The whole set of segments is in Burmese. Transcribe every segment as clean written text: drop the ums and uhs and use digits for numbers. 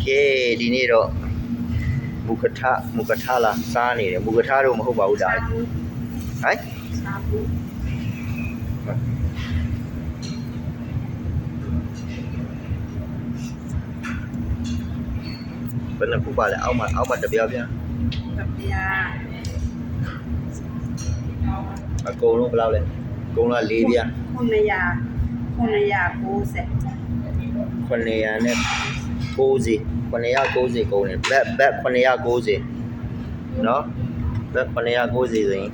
Okay ဒီနေ့တော့မူကထလာစားနေတယ်မူကထတော့မဟုတ်ပါဘူးဒါဟမ်စာဘူးဘယ်နှခုပါလဲအောက်မှာတပြားပြား တပြား အကုန်လုံးဘယ်လောက်လဲအကုန်လုံး၄ပြား990 990နဲ့990ကုန်တယ်ဘက်990နော်ဘက်990ဆိုရင်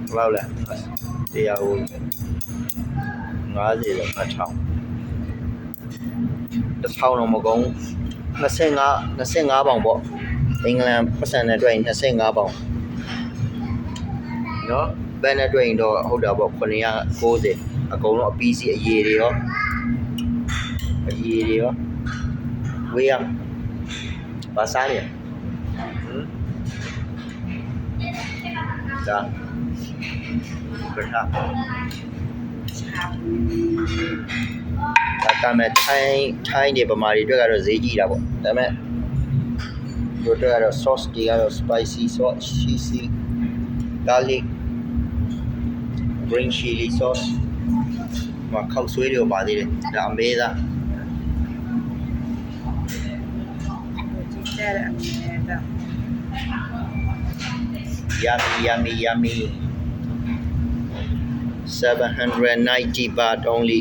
ဘယ်လောက်လဲ150ဆို1000တော့မကုန်25ပေါင်ပေါ့အင်္ဂလန်ပတ်စံနဲ့တွေ့ရင်25ပေါင်နော်ဘယ်နဲ့တွေ့ရင်တော့ဟုတ်တာပေါ့990အကုန်လုံးအပီးစီအရေးတွေရောဝေးရဘာစားလဲဒါဘယ်ဟာဒါကမဲ့ထိုင်းတွေပမာတွေအတွက်ကတော့ဈေးကြီးတာပေါ့ဒါပေမဲ့တို့အတွက်ကတော့ sauce တွေကတော့ spicy sauce cheesy garlic green chili sauce မှာခောက်ဆွေးတွေပါသေးတယ်ဒါအမေးသားတဲ့အနေနဲ့တော့ yummy 790 baht only